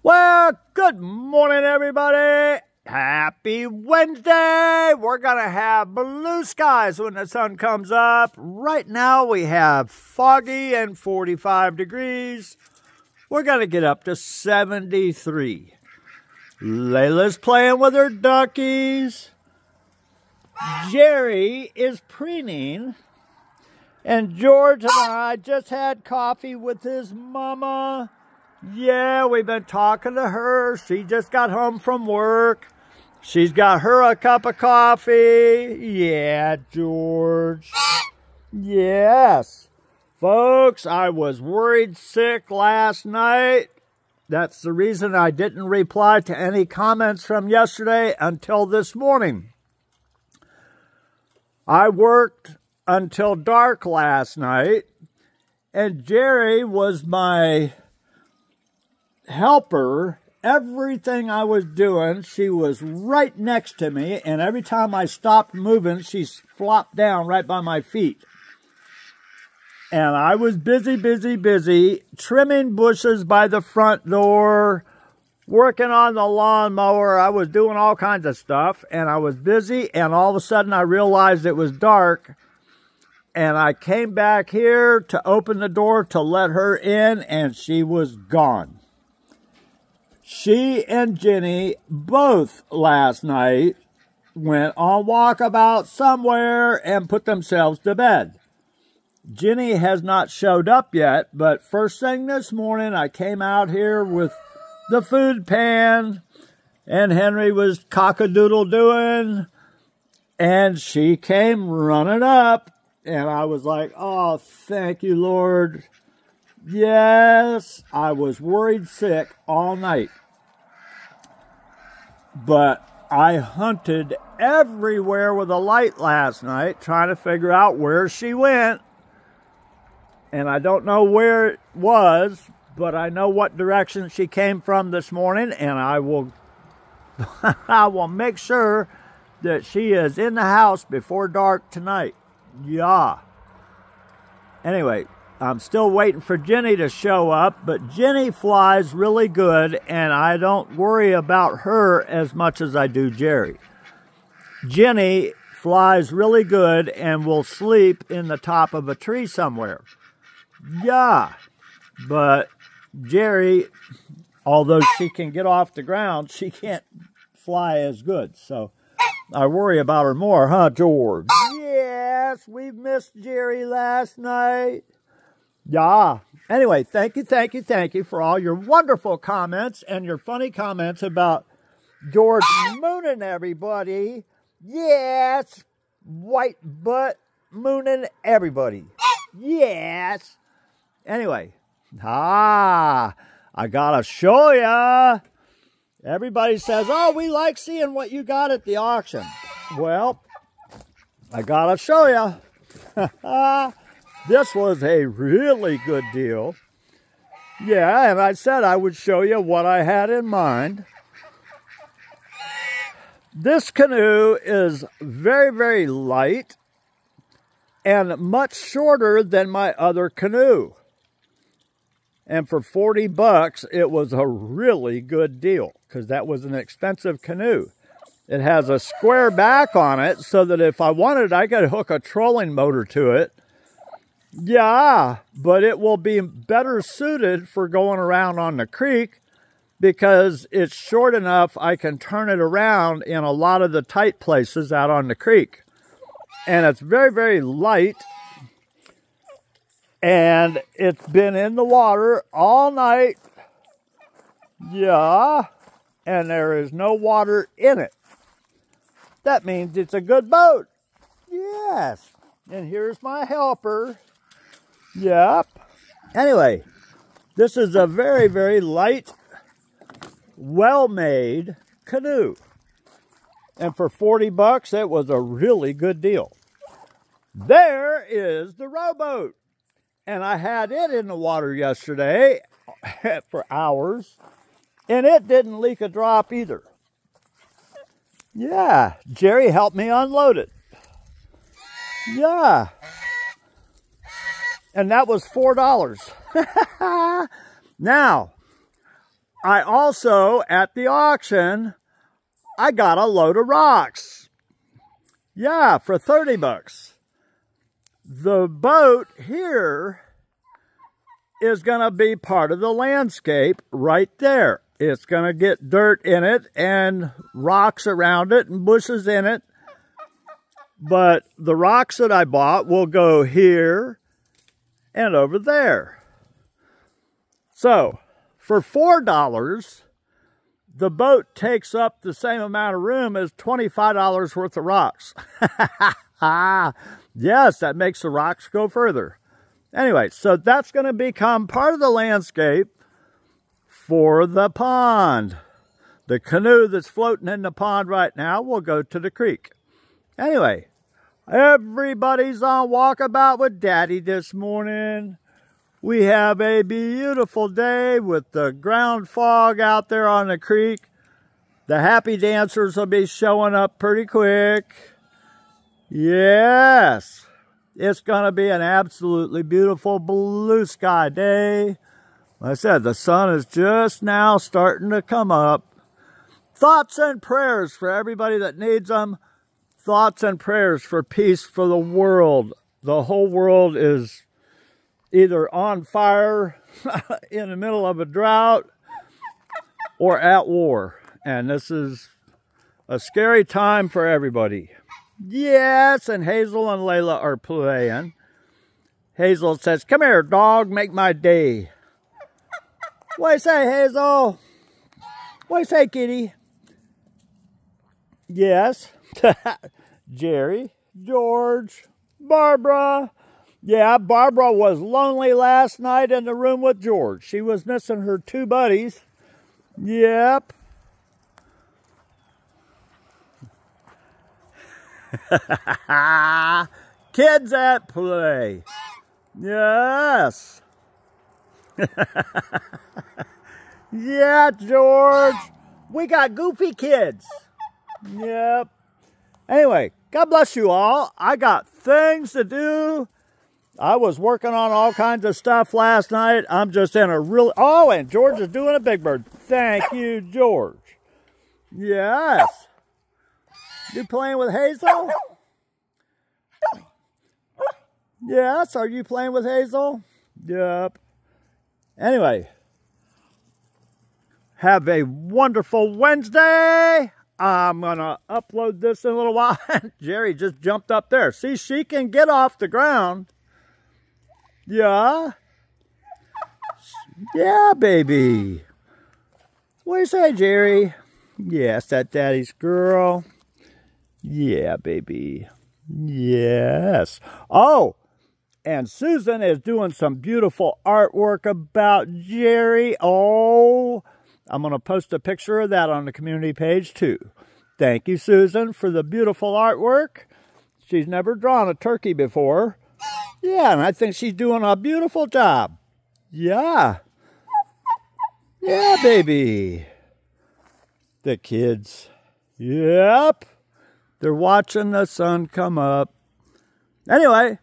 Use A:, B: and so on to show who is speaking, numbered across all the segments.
A: Well, good morning, everybody. Happy Wednesday. We're going to have blue skies when the sun comes up. Right now, we have foggy and 45 degrees. We're going to get up to 73. Layla's playing with her duckies. Geri is preening. And George and I just had coffee with his mama. Yeah, we've been talking to her. She just got home from work. She's got her a cup of coffee. Yeah, George. Yes. Folks, I was worried sick last night. That's the reason I didn't reply to any comments from yesterday until this morning. I worked until dark last night, and Geri was my helper. Everything I was doing, she was right next to me, and every time I stopped moving, she flopped down right by my feet. And I was busy trimming bushes by the front door, working on the lawnmower. I was doing all kinds of stuff, and I was busy, and all of a sudden I realized it was dark, and I came back here to open the door to let her in, and she was gone. She and Jenny both last night went on walkabout somewhere and put themselves to bed. Jenny has not showed up yet, but first thing this morning I came out here with the food pan, and Henry was cock-a-doodle-doing, and she came running up, and I was like, oh, thank you, Lord. Yes, I was worried sick all night. But I hunted everywhere with a light last night, trying to figure out where she went. And I don't know where it was, but I know what direction she came from this morning, and I will I will make sure that she is in the house before dark tonight. Yeah. Anyway, I'm still waiting for Jenny to show up, but Jenny flies really good, and I don't worry about her as much as I do Geri. Jenny flies really good and will sleep in the top of a tree somewhere. Yeah, but Geri, although she can get off the ground, she can't fly as good, so I worry about her more, huh, George? Yes, we missed Geri last night. Yeah. Anyway, thank you for all your wonderful comments and your funny comments about George mooning everybody. Yes. White butt mooning everybody. Yes. Anyway. I gotta show ya. Everybody says, oh, we like seeing what you got at the auction. Well, I gotta show ya. This was a really good deal. Yeah, and I said I would show you what I had in mind. This canoe is very light and much shorter than my other canoe. And for 40 bucks, it was a really good deal because that was an expensive canoe. It has a square back on it so that if I wanted, I could hook a trolling motor to it. Yeah, but it will be better suited for going around on the creek because it's short enough I can turn it around in a lot of the tight places out on the creek. And it's very light. And it's been in the water all night. Yeah, and there is no water in it. That means it's a good boat. Yes, and here's my helper. Yep. Anyway, this is a very light, well-made canoe. And for 40 bucks, it was a really good deal. There is the rowboat. And I had it in the water yesterday for hours. And it didn't leak a drop either. Yeah, Geri helped me unload it. Yeah. And that was $4. Now, I also, at the auction, I got a load of rocks. Yeah, for 30 bucks. The boat here is going to be part of the landscape right there. It's going to get dirt in it and rocks around it and bushes in it. But the rocks that I bought will go here and over there. So, for $4, the boat takes up the same amount of room as $25 worth of rocks. Yes, that makes the rocks go further. Anyway, so that's going to become part of the landscape for the pond. The canoe that's floating in the pond right now will go to the creek. Anyway, everybody's on walkabout with Daddy this morning. We have a beautiful day with the ground fog out there on the creek. The happy dancers will be showing up pretty quick. Yes, it's going to be an absolutely beautiful blue sky day. Like I said, the sun is just now starting to come up. Thoughts and prayers for everybody that needs them. Thoughts and prayers for peace for the world. The whole world is either on fire, in the middle of a drought, or at war. And this is a scary time for everybody. Yes, and Hazel and Layla are playing. Hazel says, "Come here, dog, make my day." What do you say, Hazel? What do you say, kitty? Yes. Geri, George, Barbara. Yeah, Barbara was lonely last night in the room with George. She was missing her two buddies. Yep. Kids at play. Yes. Yeah, George. We got goofy kids. Yep. Anyway, God bless you all. I got things to do. I was working on all kinds of stuff last night. I'm just in a real... Oh, and George is doing a big bird. Thank you, George. Yes. You playing with Hazel? Yes, are you playing with Hazel? Yep. Anyway, have a wonderful Wednesday. I'm going to upload this in a little while. Geri just jumped up there. See, she can get off the ground. Yeah. Yeah, baby. What do you say, Geri? Yes, that Daddy's girl. Yeah, baby. Yes. Oh, and Susan is doing some beautiful artwork about Geri. Oh, I'm going to post a picture of that on the community page too. Thank you, Susan, for the beautiful artwork. She's never drawn a turkey before. Yeah, and I think she's doing a beautiful job. Yeah. Yeah, baby. The kids. Yep. They're watching the sun come up. Anyway,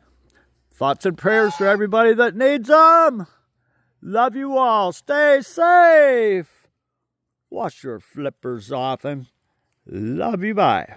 A: thoughts and prayers for everybody that needs them. Love you all. Stay safe. Wash your flippers often. Love you. Bye.